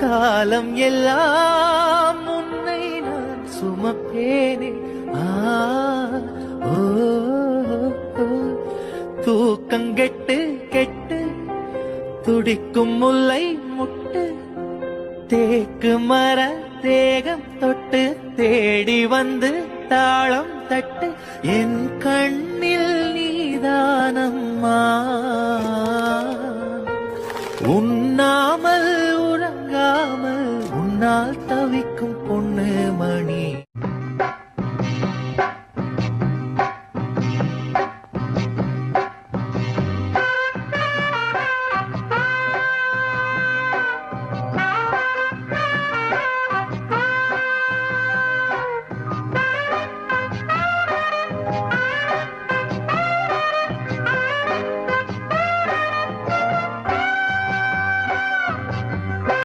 காலம் எல்லாம் உன்னை நான் சுமப்பேனே. ஓ தூக்கங்கெட்டு கெட்டு துடிக்கும் முல்லை முட்டு தேக்கு மர தேகம் தொட்டு தேடி வந்து தாளம் தட்டு என் கண்ணில் நீதானம்மா. உண்ணாமல் உறங்காமல் உன்னால் தவிக்கும் பொண்ணு மணி.